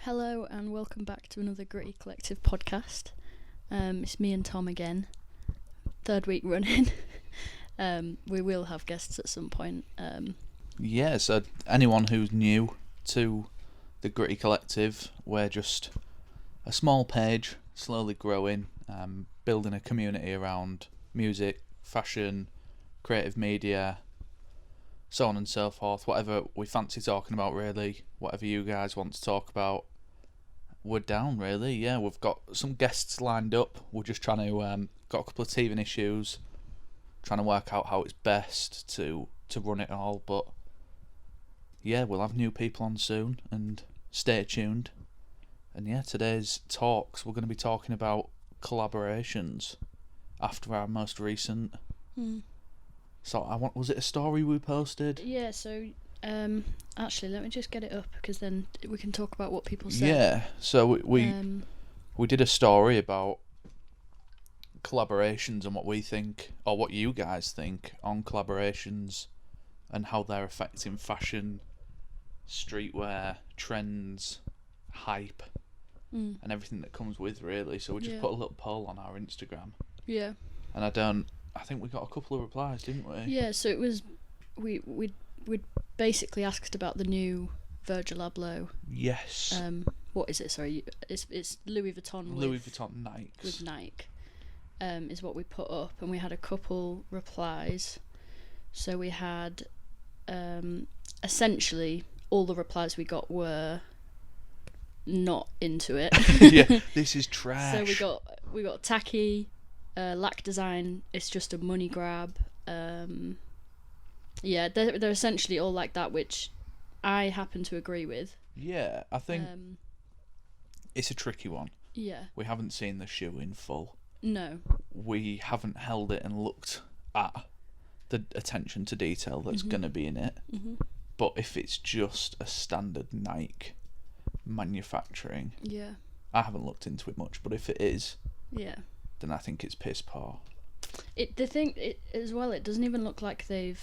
Hello and welcome back to another Gritty Collective podcast. It's me and Tom again, third week running. We will have guests at some point. Yeah, so anyone who's new to the Gritty Collective, we're just a small page, slowly growing, building a community around music, fashion, creative media, so on and so forth. Whatever we fancy talking about, really, whatever you guys want to talk about, we're down, really. Yeah, we've got some guests lined up. We're just trying to got a couple of teething issues, trying to work out how it's best to run it all. But yeah, we'll have new people on soon, and stay tuned. And yeah, today's talks, we're going to be talking about collaborations after our most recent. So was it a story we posted? Yeah, so actually let me just get it up because then we can talk about what people said. Yeah, so we did a story about collaborations and what we think, or what you guys think on collaborations and how they're affecting fashion, streetwear, trends, hype, and everything that comes with, really. So we just put a little poll on our Instagram. Yeah. And I think we got a couple of replies, didn't we? Yeah, so it was we basically asked about the new Virgil Abloh. Yes. What is it? Sorry, it's Louis Vuitton. Louis Vuitton Nikes. With Nike, is what we put up, and we had a couple replies. So we had, essentially, all the replies we got were not into it. Yeah, this is trash. So we got tacky, lack design. It's just a money grab. Yeah, they're essentially all like that, which I happen to agree with. Yeah, I think it's a tricky one. Yeah. We haven't seen the shoe in full. No. We haven't held it and looked at the attention to detail that's going to be in it. Mm-hmm. But if it's just a standard Nike manufacturing, I haven't looked into it much. But if it is, then I think it's piss poor. It doesn't even look like they've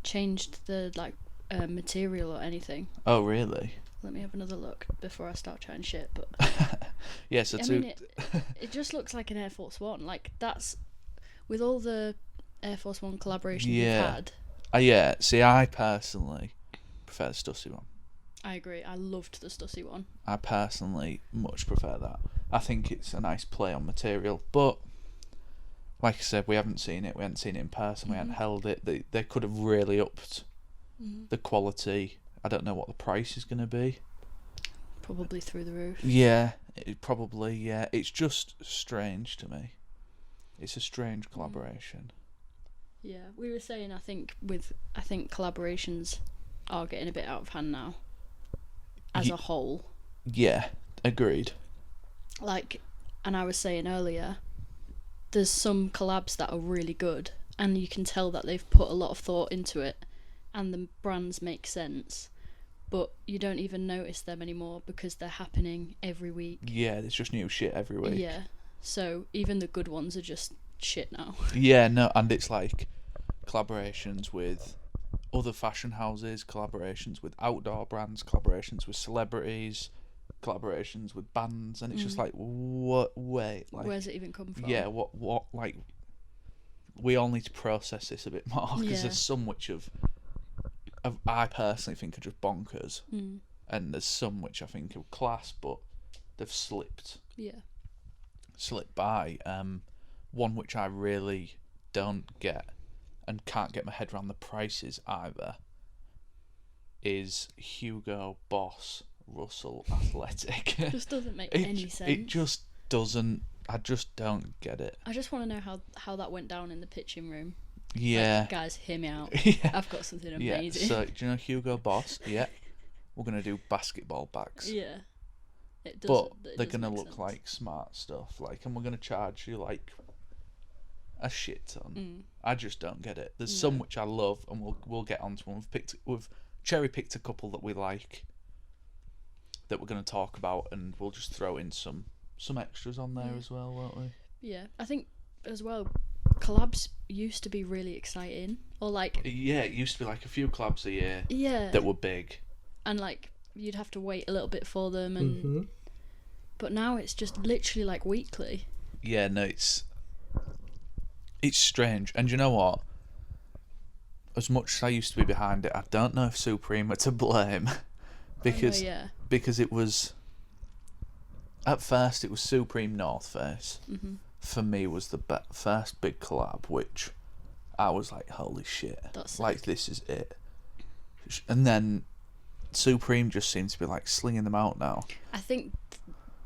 changed the material or anything. Oh really? Let me have another look before I start chatting shit. But yeah, so it just looks like an Air Force One. Like, that's with all the Air Force One collaborations we've had. Yeah. See, I personally prefer the Stussy one. I agree. I loved the Stussy one. I personally much prefer that. I think it's a nice play on material, but like I said, we haven't seen it. We haven't seen it in person. We haven't held it. They could have really upped the quality. I don't know what the price is going to be. Probably through the roof. Yeah, probably. Yeah, it's just strange to me. It's a strange collaboration. Yeah, we were saying I think collaborations are getting a bit out of hand now. As a whole. Yeah, agreed. And I was saying earlier, there's some collabs that are really good, and you can tell that they've put a lot of thought into it, and the brands make sense, but you don't even notice them anymore because they're happening every week. Yeah, there's just new shit every week. Yeah, so even the good ones are just shit now. Yeah, no, and it's like collaborations with other fashion houses, collaborations with outdoor brands, collaborations with celebrities, collaborations with bands, and it's just like, what? Wait, like, where's it even come from? Yeah, what? Like, we all need to process this a bit more because there's some which I personally think are just bonkers, and there's some which I think are class, but they've slipped by. One which I really don't get and can't get my head around the prices either is Hugo Boss Russell Athletic. It just doesn't make any sense. It just doesn't. I just don't get it. I just want to know how that went down in the pitching room. Yeah. Like, guys, hear me out. Yeah. I've got something amazing. Yeah. So, do you know Hugo Boss? Yeah. We're going to do basketball bags. Yeah. It does. But they're going to look like smart stuff. And we're going to charge you a shit ton. I just don't get it. There's some which I love, and we'll get onto them. We've cherry picked a couple that we like, that we're going to talk about, and we'll just throw in some extras on there as well, won't we? Yeah, I think as well, collabs used to be really exciting, or yeah, it used to be a few collabs a year. Yeah. That were big. And you'd have to wait a little bit for them, and Mm-hmm. but now it's just literally like weekly. Yeah, no, it's strange. And you know what? As much as I used to be behind it, I don't know if Supreme are to blame because yeah. because it was at first it was Supreme North Face. For me was the first big collab, which I was like, holy shit, That's like sick. this is it. And then Supreme just seems to be like slinging them out now. I think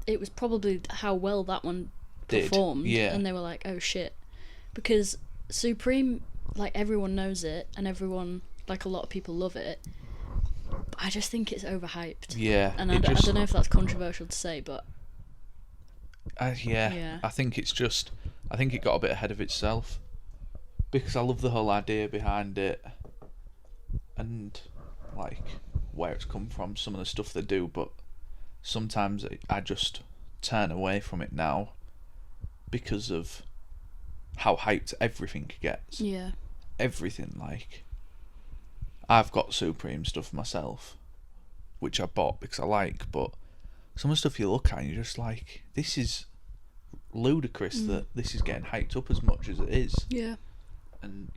it was probably how well that one Did, performed, yeah. and they were like, oh shit, because Supreme, like everyone knows it, and everyone, like a lot of people love it. But I just think it's overhyped. Yeah, And I don't know if that's controversial to say, but yeah, Yeah. I think it's just, I think it got a bit ahead of itself because I love the whole idea behind it and like where it's come from, some of the stuff they do, but sometimes I just turn away from it now because of how hyped everything gets. yeah, Everything, like I've got Supreme stuff myself, which I bought because I like, but some of the stuff you look at and you're just like, this is ludicrous that this is getting hyped up as much as it is. yeah, And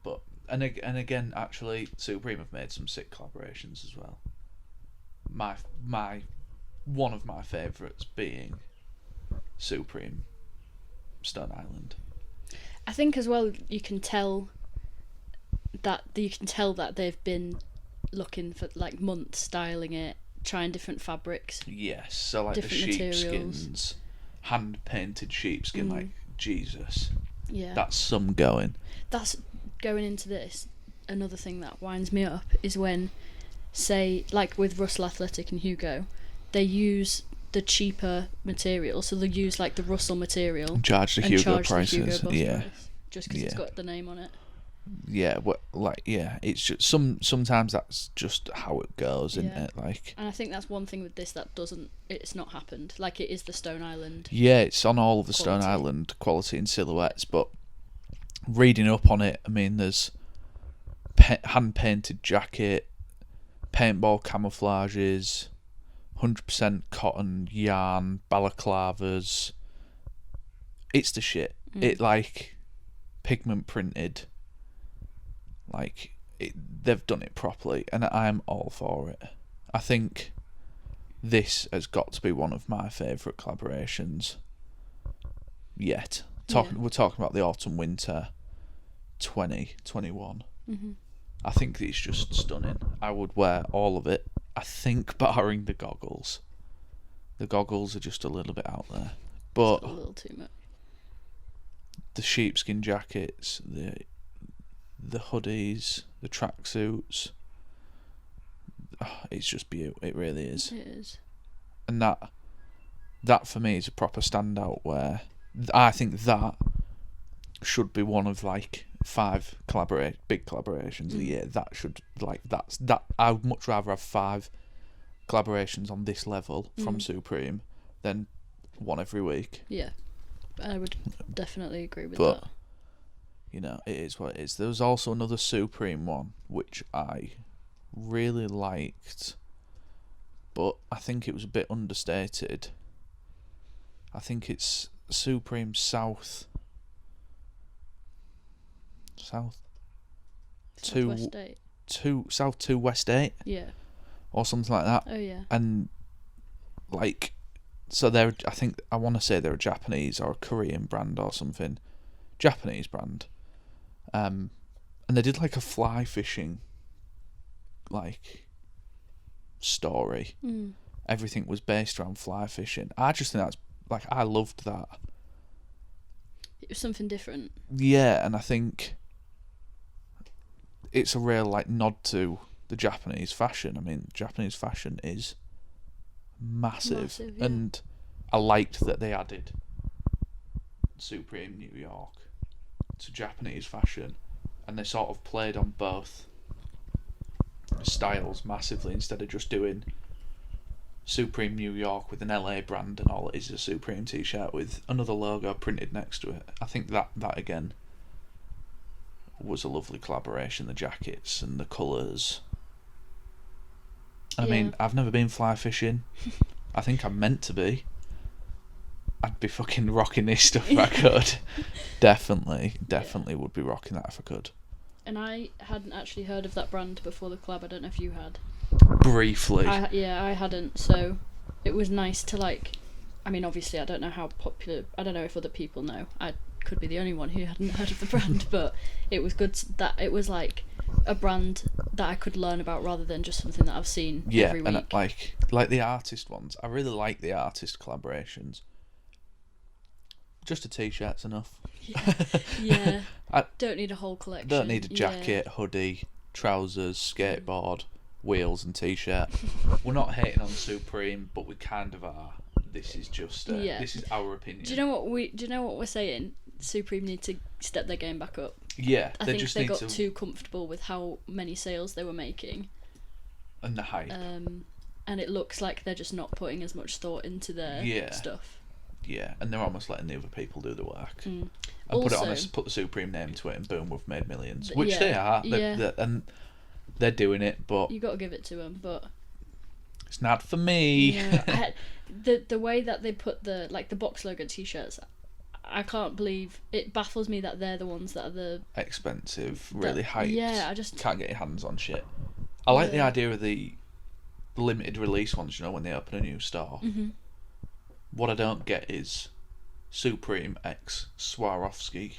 but and again, actually, Supreme have made some sick collaborations as well. My one of my favourites being Supreme Stone Island. I think as well you can tell that they've been looking for like months styling it, trying different fabrics. Yes, so like Different the materials. sheepskins, hand painted sheepskin, like Jesus, Yeah, that's some going. that's going into this. Another thing that winds me up is when, say, like with Russell Athletic and Hugo, they use the cheaper material, so they use like the Russell material Charge the and Hugo charge prices, the Hugo Boss yeah, price, just because it's Yeah. got the name on it. yeah. What like yeah? It's just sometimes that's just how it goes, isn't Yeah. it? Like And I think that's one thing with this that it's not happened. Like it is the Stone Island. yeah, it's on all of the Stone Quality. Island quality and silhouettes, but reading up on it, I mean, there's hand painted jacket, paintball camouflages, 100% cotton yarn balaclavas. It's the shit. It like pigment printed. Like they've done it properly, and I'm all for it. I think this has got to be one of my favourite collaborations yet. We're talking about the autumn winter 2021. I think it's just stunning. I would wear all of it. I think barring the goggles. The goggles are just a little bit out there. But A little too much. the sheepskin jackets, the hoodies, the tracksuits, it's just beautiful. It really is. It is. And that for me is a proper standout where I think that should be one of like 5 big collaborations of the year. That should that I would much rather have 5 collaborations on this level from Supreme than one every week. Yeah, I would definitely agree with But that. you know, it is what it is. There was also another Supreme one which I really liked, but I think it was a bit understated. I think it's Supreme South 2 Southwest 8. South 2 West 8 Yeah. or something like that. Oh yeah. And like, so I think I want to say they're a Japanese or a Korean brand or something. Japanese brand. And they did like a fly fishing like story. Everything was based around fly fishing. I just think that's like, I loved that. It was something different. Yeah, and I think it's a real like nod to the Japanese fashion. I mean, Japanese fashion is massive, Yeah. and I liked that they added Supreme New York to Japanese fashion, and they sort of played on both styles massively instead of just doing Supreme New York with an LA brand and all it is a Supreme t-shirt with another logo printed next to it. I think that again was a lovely collaboration. The jackets and the colours. I mean, I've never been fly fishing. I think I'm meant to be. I'd be fucking rocking this stuff if I could. Definitely would be rocking that if I could. And I hadn't actually heard of that brand before the collab. I don't know if you had. Briefly. I hadn't, so it was nice to like... I mean, obviously, I don't know how popular... I don't know if other people know. I could be the only one who hadn't heard of the brand, but it was good that it was like a brand that I could learn about rather than just something that I've seen every week. And like the artist ones. I really like the artist collaborations. Just a t-shirt's enough. Yeah. I don't need a whole collection. Don't need a jacket, hoodie, trousers, skateboard, wheels and t-shirt. We're not hating on Supreme, but we kind of are. This is just this is our opinion. Do you know what we're saying? Supreme need to step their game back up. Yeah, I think they got too comfortable with how many sales they were making. And the hype. And it looks like they're just not putting as much thought into their stuff. Yeah, and they're almost letting the other people do the work. And also, put the Supreme name to it, and boom, we've made millions. Which they are, and they're doing it. But you got to give it to them. But it's not for me. Yeah, the way that they put the box logo t-shirts, I can't believe it. Baffles me that they're the ones that are the expensive, really hyped. Yeah, I just can't get your hands on shit. I like the idea of the limited release ones. You know, when they open a new store. Mm-hmm. What I don't get is Supreme X Swarovski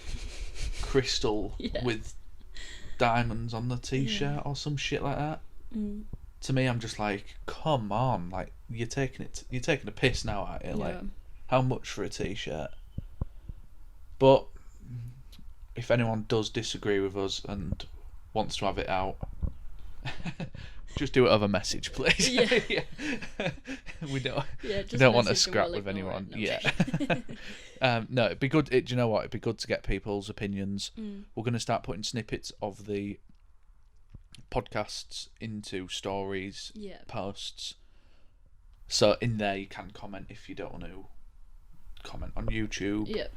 crystal with diamonds on the t-shirt or some shit like that. To me, I'm just like, come on, like you're taking a piss now, aren't you? Like, how much for a t-shirt? But if anyone does disagree with us and wants to have it out, just do it over message, please. Yeah. we don't want to scrap with anyone. No, it'd be good. Do you know what? It'd be good to get people's opinions. We're going to start putting snippets of the podcasts into stories, posts. So in there you can comment if you don't want to comment on YouTube.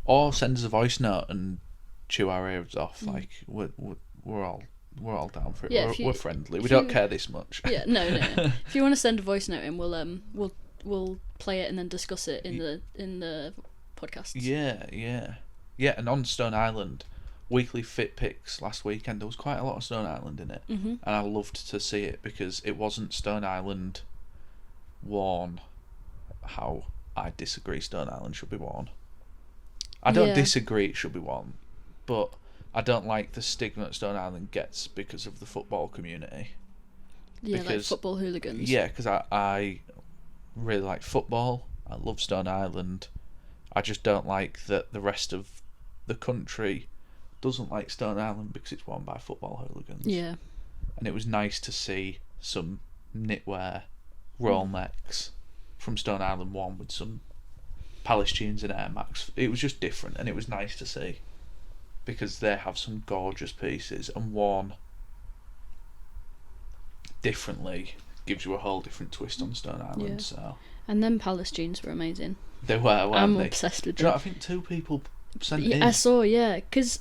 Or send us a voice note and chew our ears off. Like we're all down for it. Yeah, we're friendly. We don't care this much. Yeah, no. If you want to send a voice note in, we'll play it and then discuss it in the podcasts. Yeah. And on Stone Island, weekly fit pics last weekend, there was quite a lot of Stone Island in it, and I loved to see it because it wasn't Stone Island worn how I disagree Stone Island should be worn. I don't disagree it should be worn, but I don't like the stigma that Stone Island gets because of the football community. Yeah, like football hooligans. Yeah, because I really like football. I love Stone Island. I just don't like that the rest of the country doesn't like Stone Island because it's worn by football hooligans. Yeah. And it was nice to see some knitwear roll necks from Stone Island worn with some Palace jeans and Air Max. It was just different, and it was nice to see. Because they have some gorgeous pieces, and worn differently gives you a whole different twist on Stone Island. So. And then Palace jeans were amazing. They were, weren't I'm they? obsessed with them. I think 2 people sent in. I saw, because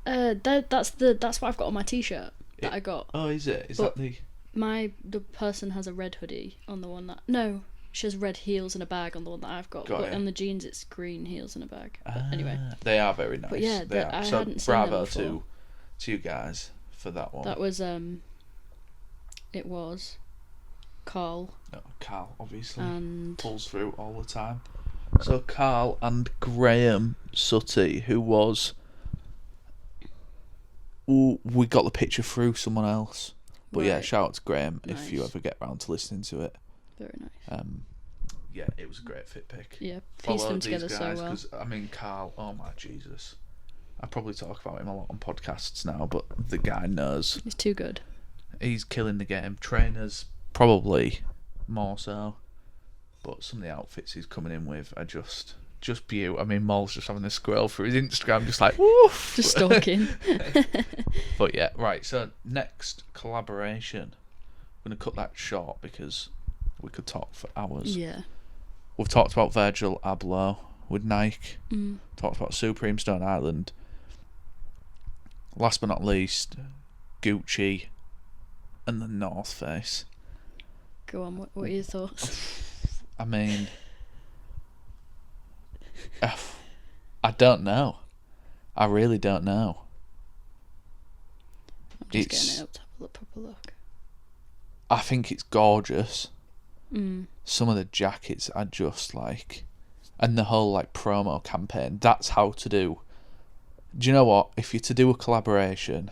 that's what I've got on my t-shirt that I got. Oh, is it? Is but that the person has a red hoodie on the one that she has red heels and a bag on the one that I've got. But on the jeans, it's green heels and a bag. But anyway. They are very nice. But yeah, they are. I so hadn't seen bravo them to you guys for that one. That was, it was Carl. No, Carl, obviously. And pulls through all the time. So Carl and Graham Sutty, who was... Ooh, we got the picture through someone else. But yeah, shout out to Graham if you ever get round to listening to it. Very nice. Yeah, it was a great fit pick. Yeah, pieced them together so well. Because I mean, Carl, oh my Jesus, I probably talk about him a lot on podcasts now, but the guy knows. He's too good. He's killing the game. Trainers probably more so, but some of the outfits he's coming in with are just beautiful. I mean, Mol's just having a scroll through his Instagram, just like woof, just stalking. But yeah, right. So next collaboration, I'm gonna cut that short because we could talk for hours. Yeah. We've talked about Virgil Abloh with Nike. Talked about Supreme Stone Island. Last but not least, Gucci and the North Face. Go on. What are your thoughts? I mean, I don't know. I really don't know. I'm just getting it up to have a proper look. I think it's gorgeous. Mm. Some of the jackets are just like, and the whole like promo campaign. That's how to do. Do you know what? If you're to do a collaboration,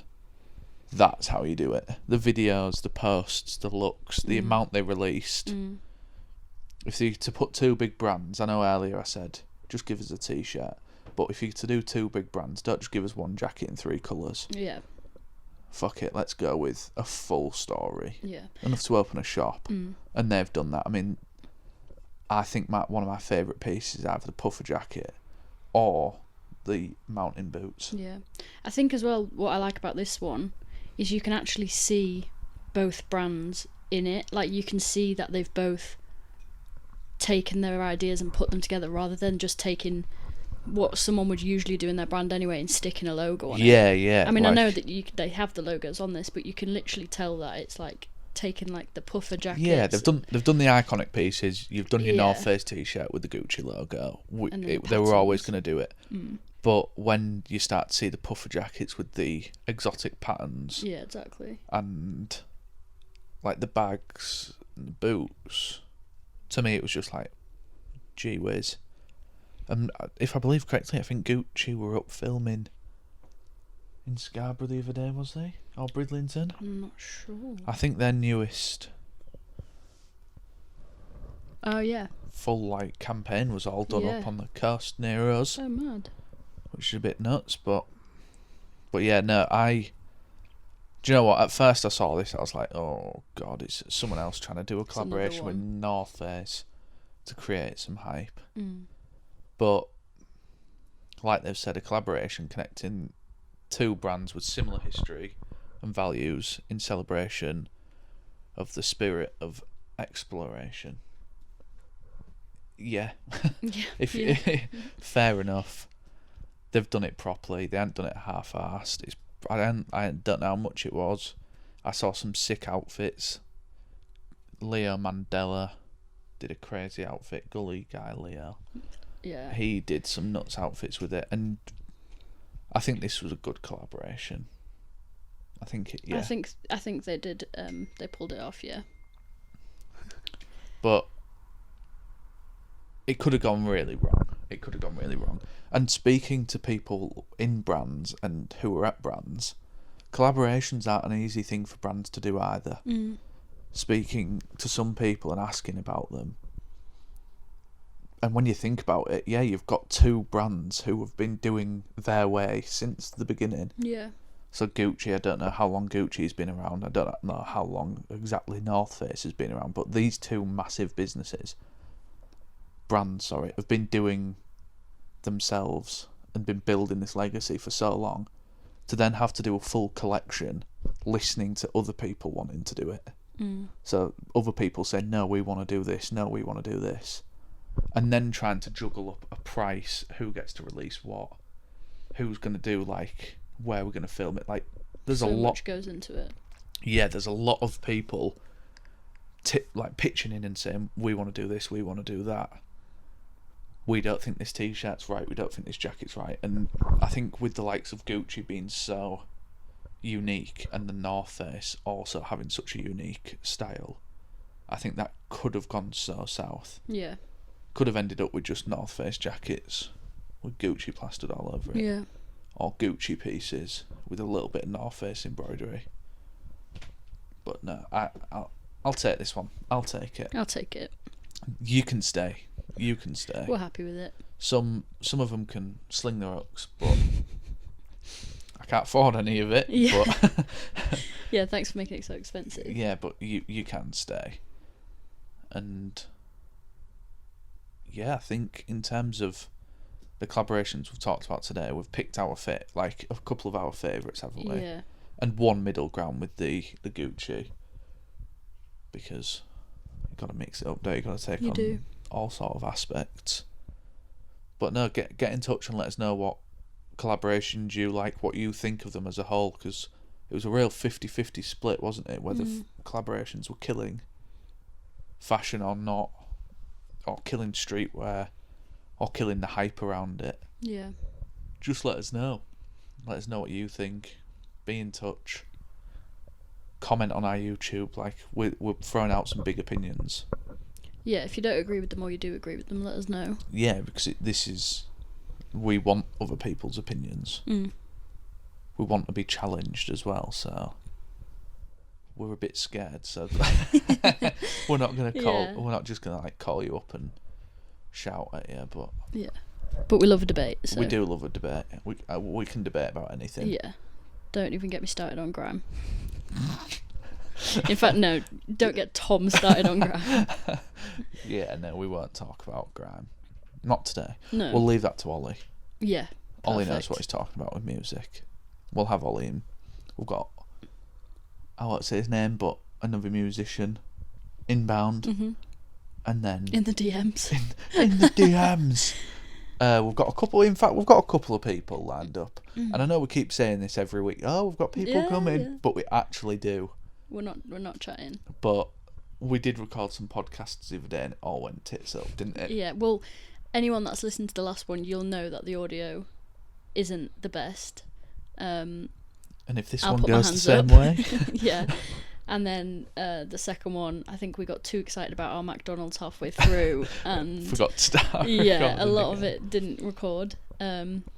that's how you do it. The videos, the posts, the looks, the amount they released. Mm. If you to put two big brands, I know earlier I said just give us a t-shirt, but if you to do two big brands, don't just give us one jacket in 3 colours. Yeah. Fuck it, let's go with a full story. Yeah. Enough to open a shop, and they've done that. I mean, I think one of my favourite pieces is either the puffer jacket or the mountain boots. Yeah. I think as well, what I like about this one is you can actually see both brands in it. Like, you can see that they've both taken their ideas and put them together, rather than just taking what someone would usually do in their brand anyway and sticking a logo on it. Yeah. I mean, like, I know that they have the logos on this, but you can literally tell that it's like taking like the puffer jackets. Yeah, they've done the iconic pieces. You've done your Yeah. North Face t-shirt with the Gucci logo. And then They were always patterns. going to do it. But when you start to see the puffer jackets with the exotic patterns Yeah, exactly. and like the bags and the boots, to me it was just like, gee whiz. And if I believe correctly, I think Gucci were up filming in Scarborough the other day, was they? Or Bridlington? I'm not sure. I think their newest Oh yeah. full like campaign was all done Yeah. up on the coast near us, So mad. which is a bit nuts. But yeah, no, do you know what? At first I saw this, I was like, oh god, it's someone else trying to do a It's another collaboration with one. North Face to create some hype. Mm. But like they've said, a collaboration connecting two brands with similar history and values in celebration of the spirit of exploration. Yeah. Yeah. If fair enough. They've done it properly. They haven't done it half-assed. I don't know how much it was. I saw some sick outfits. Leo Mandela did a crazy outfit. Gully guy Leo. Yeah. He did some nuts outfits with it, and I think this was a good collaboration. I think it. Yeah. I think they did. They pulled it off. Yeah. But it could have gone really wrong. And speaking to people in brands and who are at brands, collaborations aren't an easy thing for brands to do either. Speaking to some people and asking about them, and when you think about it, yeah, you've got two brands who have been doing their way since the beginning. Yeah. So Gucci, I don't know how long Gucci's been around. I don't know how long exactly North Face has been around. But these two massive brands, have been doing themselves and been building this legacy for so long. To then have to do a full collection, listening to other people wanting to do it. So other people saying, no, we want to do this. No, we want to do this. And then trying to juggle up a price, who gets to release what, who's going to do, like, where we're going to film it. Like, there's So a lot much goes into it. Yeah, there's a lot of people like pitching in and saying, we want to do this, we want to do that. We don't think this t-shirt's right, we don't think this jacket's right. And I think with the likes of Gucci being so unique and the North Face also having such a unique style, I think that could have gone so south. Yeah. Could have ended up with just North Face jackets with Gucci plastered all over it. Yeah. Or Gucci pieces with a little bit of North Face embroidery. But no, I'll take this one. I'll take it. I'll take it. You can stay. We're happy with it. Some of them can sling their hooks, but I can't afford any of it. Yeah. But Yeah, thanks for making it so expensive. yeah, but you can stay. And yeah, I think in terms of the collaborations we've talked about today, we've picked our like a couple of our favourites, haven't we? Yeah. And one middle ground with the Gucci, because you've got to mix it up, don't you? You've got to take You on do. all sort of aspects. But no, get in touch and let us know what collaborations you like, what you think of them as a whole, because it was a real 50-50 split, wasn't it? Whether collaborations were killing fashion or not, or killing streetwear, or killing the hype around it, Yeah. just let us know. Let us know what you think. Be in touch. Comment on our YouTube. Like, we're throwing out some big opinions. Yeah, if you don't agree with them or you do agree with them, let us know. Yeah, because we want other people's opinions. Mm. We want to be challenged as well, so we're a bit scared. So we're not gonna call. Yeah. We're not just gonna like call you up and shout at you, but Yeah. But we love a debate. So. we do love a debate. We can debate about anything. Yeah. Don't even get me started on grime. In fact, no, don't get Tom started on grime. Yeah, no, we won't talk about grime. Not today. No. We'll leave that to Ollie. Yeah. Ollie knows Perfect. what he's talking about with music. We'll have Ollie in. We've got, I won't say his name, but another musician inbound. Mm-hmm. And then In the DMs. in the DMs. We've got a couple. In fact, we've got a couple of people lined up, Mm. and I know we keep saying this every week. Oh, we've got people Yeah, coming, yeah. but we actually do. We're not chatting. But we did record some podcasts the other day, and it all went tits up, didn't it? Yeah, well, anyone that's listened to the last one, you'll know that the audio isn't the best. And if this I'll one put my goes the hands same up. way, Yeah. And then the second one, I think we got too excited about our McDonald's halfway through, and forgot to start. yeah, a recording lot of again. it didn't record,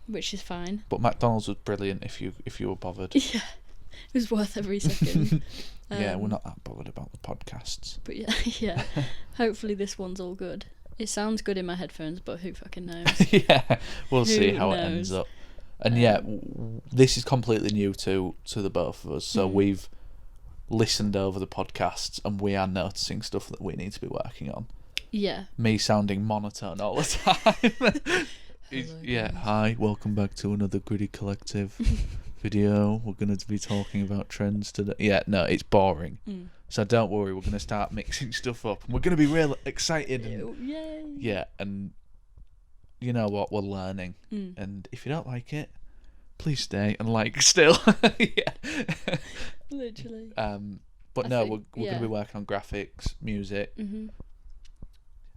which is fine. But McDonald's was brilliant if you were bothered. Yeah, it was worth every second. Yeah, we're not that bothered about the podcasts. But yeah, yeah. Hopefully this one's all good. It sounds good in my headphones, but who fucking knows? Yeah, we'll see Who how it knows? ends up. And yeah, this is completely new to the both of us. So we've listened over the podcasts, and we are noticing stuff that we need to be working on. Yeah. Me sounding monotone all the time. Yeah, guys. hi, welcome back to another Gritty Collective video. We're going to be talking about trends today. Yeah, no, it's boring. So don't worry, we're going to start mixing stuff up. And we're going to be real excited. And, Yay. yeah, and you know what? We're learning. And if you don't like it, please stay and like still. Yeah. Literally. But I no, think- we're going yeah. to be working on graphics, music.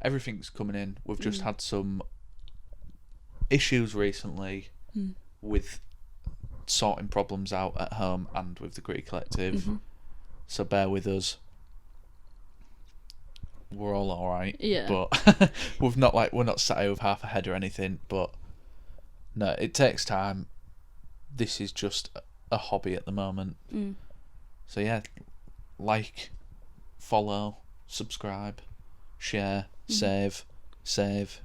Everything's coming in. We've just had some issues recently with sorting problems out at home and with the Gritty Collective. So bear with us. We're all alright. Yeah. But we're not sat here with half a head or anything. But no, it takes time. This is just a hobby at the moment. So yeah, like, follow, subscribe, share, save. Please,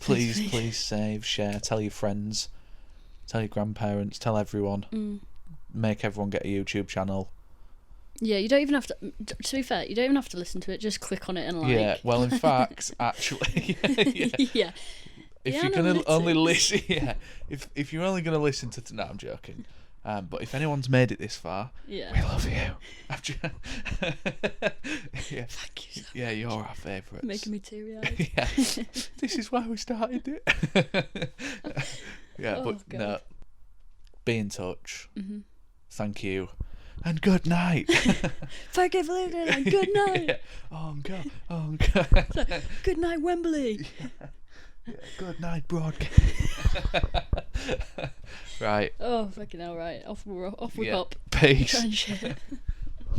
please save, share, tell your friends, tell your grandparents, tell everyone. Make everyone get a YouTube channel. Yeah, you don't even have to. To be fair, you don't even have to listen to it. Just click on it and like. Yeah, well, in fact, actually, yeah. Yeah. If The you're gonna only analytics. listen, yeah, if you're only gonna listen to, no, I'm joking. But if anyone's made it this far, Yeah. we love you. I'm yeah, Thank you so yeah, you're our favourites. Making me teary-eyed. Yeah, this is why we started it. Yeah, Oh, but God. no, be in touch. Thank you, and good night. Thank you for listening and good night. Yeah. On go. Good night, Wembley. Yeah, good night, broadcast. Right. Oh, fucking hell, right. Off we Yeah. hop. Peace. Try and shit.